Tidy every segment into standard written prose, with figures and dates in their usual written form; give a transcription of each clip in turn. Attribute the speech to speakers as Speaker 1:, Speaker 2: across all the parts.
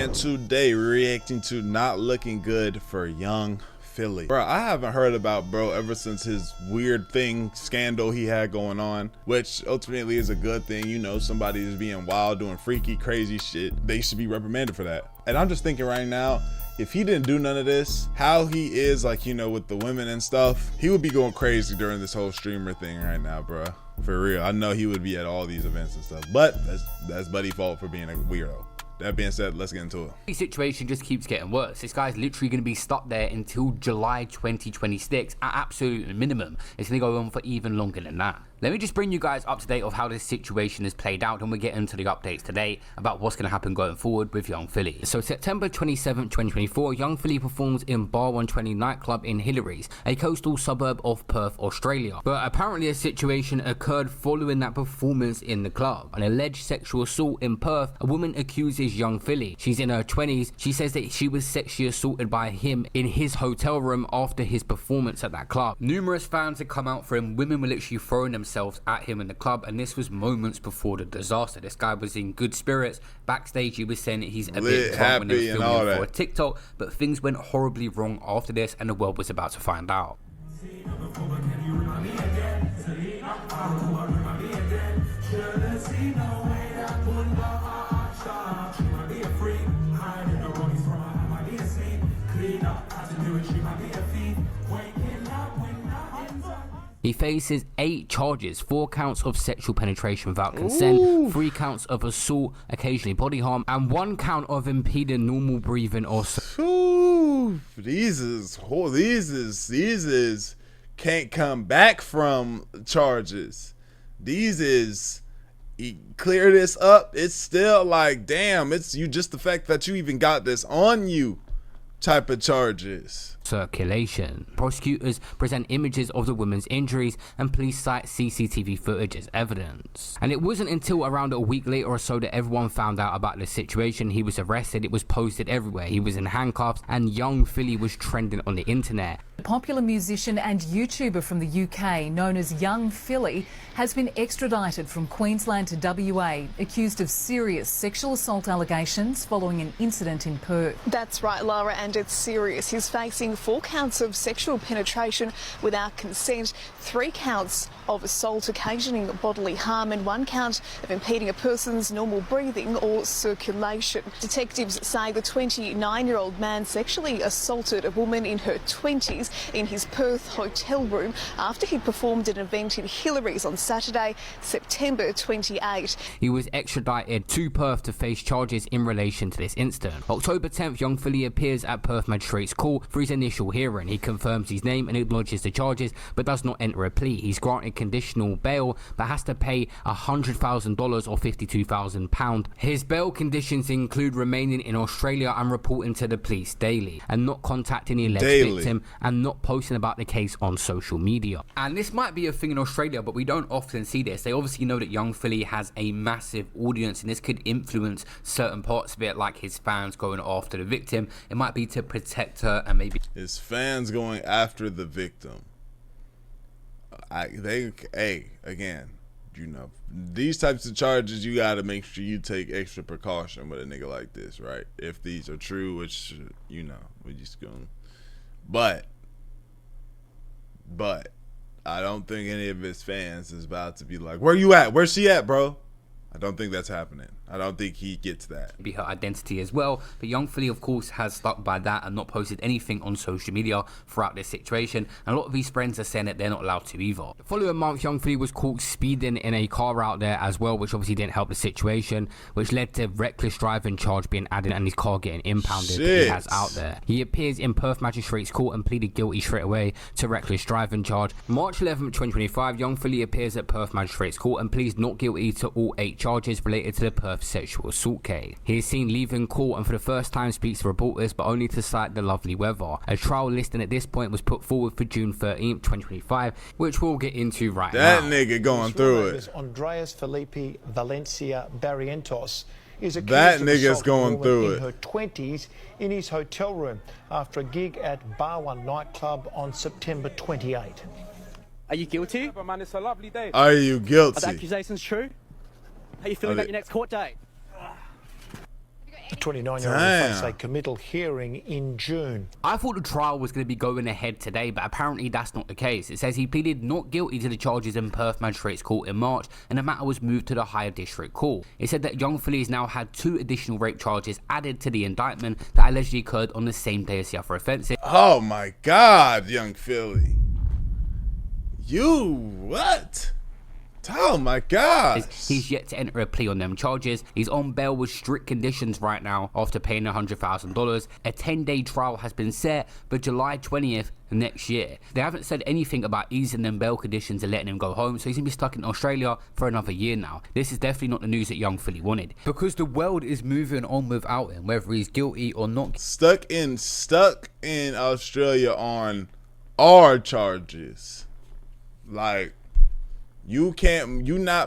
Speaker 1: And today we're reacting to not looking good for young Philly. Bro, I haven't heard about bro ever since his weird scandal he had going on, which ultimately is a good thing. You know, somebody is being wild, doing freaky, crazy shit. They should be reprimanded for that. And I'm just thinking right now, if he didn't do none of this, how he is, like, you know, with the women and stuff, he would be going crazy during this whole streamer thing right now, bro. For real. I know he would be at all these events and stuff, but that's Buddy's fault for being a weirdo. That being said, let's get into it.
Speaker 2: The situation just keeps getting worse. This guy's literally going to be stuck there until July 2026 at absolute minimum. It's going to go on for even longer than that. Let me just bring you guys up to date of how this situation has played out, and we'll get into the updates today about what's going to happen going forward with Young Philly. So September 27, 2024, Young Philly performs in Bar 120 nightclub in Hillary's, a coastal suburb of Perth, Australia. But apparently a situation occurred following that performance in the club. An alleged sexual assault in Perth, a woman accuses Young Philly. She's in her 20s. She says that she was sexually assaulted by him in his hotel room after his performance at that club. Numerous fans had come out for him. Women were literally throwing themselves at him in the club, and this was moments before the disaster. This guy was in good spirits. Backstage, he was saying that he's a bit drunk when they were filming for a TikTok, but things went horribly wrong after this, and the world was about to find out. He faces 8 charges, 4 counts of sexual penetration without consent, 3 counts of assault, occasionally body harm, and 1 count of impeding normal breathing or
Speaker 1: These can't come back from charges. Clear this up. It's still like, damn, it's you, just the fact that you even got this on you type of charges.
Speaker 2: Circulation. Prosecutors present images of the woman's injuries, and police cite CCTV footage as evidence. And it wasn't until around a week later or so that everyone found out about the situation. He was arrested, it was posted everywhere, he was in handcuffs, and Young Philly was trending on the internet.
Speaker 3: Popular musician and YouTuber from the UK known as Young Philly has been extradited from Queensland to WA, accused of serious sexual assault allegations following an incident in Perth.
Speaker 4: That's right, Lara, and it's serious. He's facing 4 counts of sexual penetration without consent, 3 counts of assault occasioning bodily harm, and 1 count of impeding a person's normal breathing or circulation. Detectives say the 29-year-old man sexually assaulted a woman in her 20s in his Perth hotel room after he performed an event in Hillary's on Saturday, September 28.
Speaker 2: He was extradited to Perth to face charges in relation to this incident. October 10th, Young Philly appears at Perth Magistrates Court for his initial hearing. He confirms his name and acknowledges the charges, but does not enter a plea. He's granted conditional bail, but has to pay $100,000 or £52,000. His bail conditions include remaining in Australia and reporting to the police daily, and not contacting the alleged victim, and not posting about the case on social media. And this might be a thing in Australia, but we don't often see this. They obviously know that Young Philly has a massive audience, and this could influence certain parts of it, like his fans going after the victim. It might be to protect her, and maybe
Speaker 1: his fans going after the victim. Again, you know, these types of charges, you got to make sure you take extra precaution with a nigga like this, right? If these are true, which, you know, we just gonna, but I don't think any of his fans is about to be like, where you at? Where's she at, bro? I don't think that's happening. I don't think he gets that.
Speaker 2: Be her identity as well. But Young Philly, of course, has stuck by that and not posted anything on social media throughout this situation. And a lot of his friends are saying that they're not allowed to either. The following month, Young Philly was caught speeding in a car out there as well, which obviously didn't help the situation, which led to reckless driving charge being added and his car getting impounded that he has out there. He appears in Perth Magistrates Court and pleaded guilty straight away to reckless driving charge. March 11, 2025, Young Philly appears at Perth Magistrates Court and pleads not guilty to all 8 charges related to the Perth sexual assault case. He is seen leaving court and for the first time speaks to reporters, but only to cite the lovely weather. A trial listing at this point was put forward for June 13th, 2025, which we'll get into right now.
Speaker 1: That nigga going through it.
Speaker 5: Andreas Felipe Valencia Barrientos is accused
Speaker 1: that
Speaker 5: of
Speaker 1: nigga's going through it
Speaker 5: in her 20s in his hotel room after a gig at Bar 1 nightclub on September 28.
Speaker 6: Are you guilty?
Speaker 7: Yeah, but man, it's a lovely day.
Speaker 1: Are you guilty?
Speaker 6: Are the accusations true? How are you feeling about your next court date?
Speaker 8: Have you got
Speaker 5: The 29-year-old will face a committal hearing in June.
Speaker 2: I thought the trial was going to be going ahead today, but apparently that's not the case. It says he pleaded not guilty to the charges in Perth Magistrates Court in March, and the matter was moved to the higher district court. It said that young Philly has now had 2 additional rape charges added to the indictment that allegedly occurred on the same day as the other offences.
Speaker 1: Oh my God, young Philly. You what? Oh my God.
Speaker 2: He's yet to enter a plea on them charges. He's on bail with strict conditions right now after paying $100,000. A 10-day trial has been set for July 20th next year. They haven't said anything about easing them bail conditions and letting him go home, so he's gonna be stuck in Australia for another year now. This is definitely not the news that young Philly wanted, because the world is moving on without him, whether he's guilty or not.
Speaker 1: Stuck in Australia on our charges. Like, you can't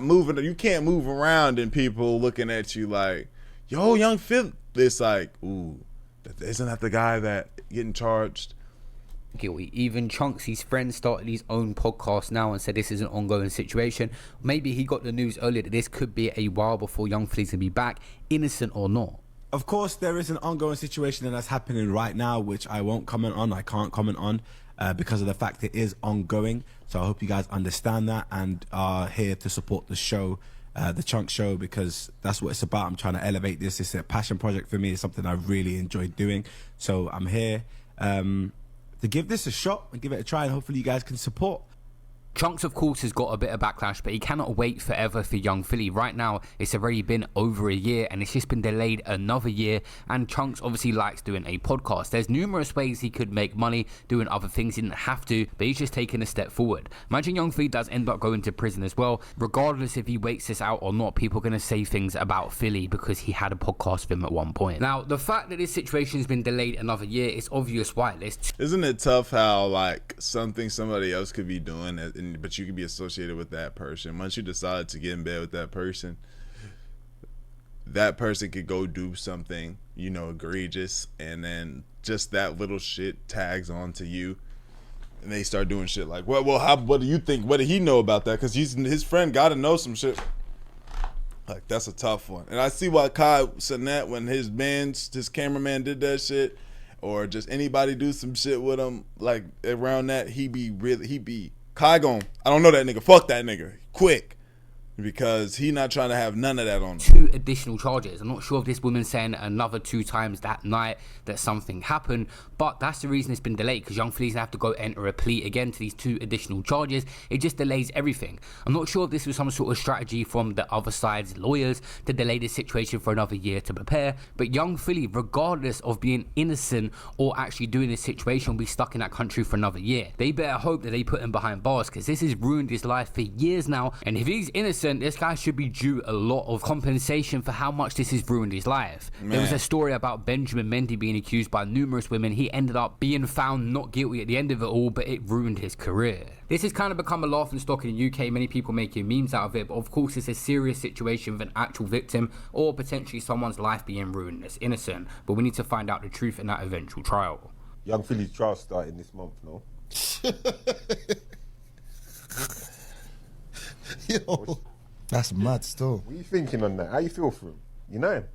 Speaker 1: move around and people looking at you like, yo, young Phil. It's like, ooh, isn't that the guy that getting charged?
Speaker 2: Guilty. Even Chunks, his friend, started his own podcast now and said this is an ongoing situation. Maybe he got the news earlier that this could be a while before young Philly's gonna be back, innocent or not.
Speaker 6: Of course, there is an ongoing situation that's happening right now, which I won't comment on. I can't comment on because of the fact it is ongoing. So I hope you guys understand that and are here to support the show, the Chunk Show, because that's what it's about. I'm trying to elevate this. It's a passion project for me. It's something I really enjoy doing. So I'm here to give this a shot and give it a try, and hopefully you guys can support.
Speaker 2: Chunks, of course, has got a bit of backlash, but he cannot wait forever for young Philly. Right now, it's already been over a year, and it's just been delayed another year. And Chunks obviously likes doing a podcast. There's numerous ways he could make money doing other things. He didn't have to, but he's just taking a step forward. Imagine young Philly does end up going to prison as well. Regardless if he waits this out or not, people are going to say things about Philly because he had a podcast with him at one point. Now, the fact that this situation has been delayed another year, it's obvious why.
Speaker 1: Isn't it tough how, like, something somebody else could be doing, but you can be associated with that person. Once you decide to get in bed with that person could go do something, you know, egregious, and then just that little shit tags on to you, and they start doing shit like, what do you think? What did he know about that? Because his friend got to know some shit. Like, that's a tough one. And I see why Kai said that when his cameraman did that shit, or just anybody do some shit with him, like around that, he be Kai gon', I don't know that nigga. Fuck that nigga. Quick. Because he not trying to have none of that on him.
Speaker 2: 2 additional charges. I'm not sure if this woman's saying another 2 times that night that something happened, but that's the reason it's been delayed, because young Philly's gonna have to go enter a plea again to these 2 additional charges. It just delays everything. I'm not sure if this was some sort of strategy from the other side's lawyers to delay this situation for another year to prepare, but young Philly, regardless of being innocent or actually doing this situation, will be stuck in that country for another year. They better hope that they put him behind bars, because this has ruined his life for years now, and if he's innocent, this guy should be due a lot of compensation for how much this has ruined his life. Man. There was a story about Benjamin Mendy being accused by numerous women. He ended up being found not guilty at the end of it all, but it ruined his career. This has kind of become a laughing stock in the UK, many people making memes out of it, but of course it's a serious situation with an actual victim or potentially someone's life being ruined that's innocent, but we need to find out the truth in that eventual trial.
Speaker 7: Young Philly's trial starting this month, no?
Speaker 8: Yo, that's mad still.
Speaker 7: What are you thinking on that? How you feel for him? You know him?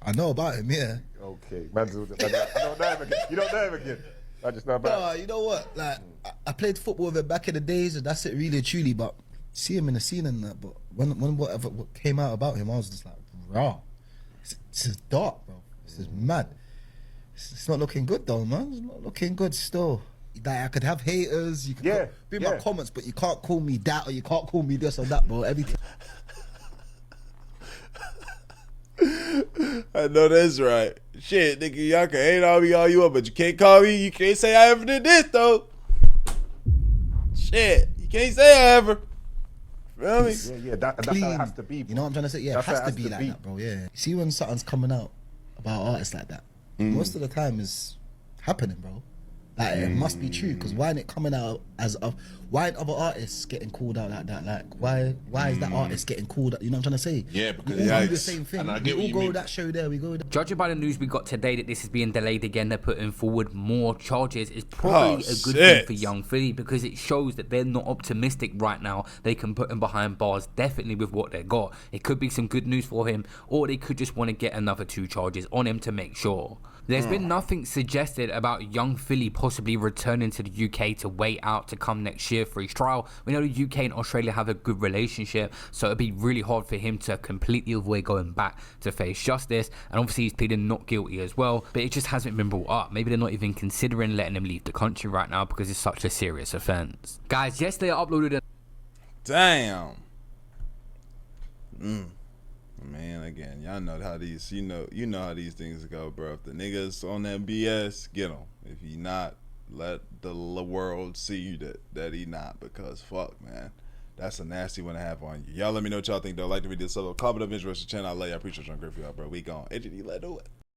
Speaker 8: I know about him, yeah.
Speaker 7: Okay, I don't know him again. You don't know him again? I just know about him.
Speaker 8: You know what? Like, I played football with him back in the days, and that's it, really, truly. But see him in the scene and that. But when whatever what came out about him, I was just like, raw. This is dark, bro. This is mad. It's not looking good though, man. It's not looking good still. Like, I could have haters, you could be my comments, but you can't call me that or you can't call me this or that, bro. Everything.
Speaker 1: I know that's right. Shit, nigga, y'all can hate on me all you want, but you can't call me. You can't say I ever did this though. Shit, you can't say I ever. Feel me?
Speaker 7: Yeah, that's how it has to be, bro.
Speaker 8: You know what I'm trying to say? Yeah,
Speaker 7: that's
Speaker 8: it has to be like that, bro. Yeah. See when something's coming out about artists like that, most of the time is happening, bro. Like, it must be true, because why ain't it coming out why are other artists getting called out like that? Like, why is that artist getting called out? You know what I'm trying to say?
Speaker 9: Yeah, because
Speaker 8: we all do the
Speaker 1: yikes.
Speaker 8: same thing.
Speaker 9: And I
Speaker 8: We
Speaker 9: get what
Speaker 8: all
Speaker 9: you
Speaker 8: go
Speaker 9: mean.
Speaker 8: to that show there. We go.
Speaker 2: Judging by the news we got today that this is being delayed again, they're putting forward more charges, is probably a good thing for Young Philly, because it shows that they're not optimistic right now. They can put him behind bars, definitely with what they got. It could be some good news for him, or they could just want to get another 2 charges on him to make sure. There's been nothing suggested about Young Philly possibly returning to the UK to wait out to come next year for his trial. We know the UK and Australia have a good relationship, so it'd be really hard for him to completely avoid going back to face justice. And obviously he's pleading not guilty as well, but it just hasn't been brought up. Maybe they're not even considering letting him leave the country right now because it's such a serious offence. Guys, yesterday I uploaded a...
Speaker 1: Damn. Man, again, y'all know how these, you know how these things go, bro. If the niggas on that BS, get him. If he not, let the world see that he not, because fuck, man. That's a nasty one to have on you. Y'all let me know what y'all think, though. Like the video, so comment, up, interest the channel. I love you. I appreciate you. I'm grateful for y'all, bro. We gone. AGD, let do it.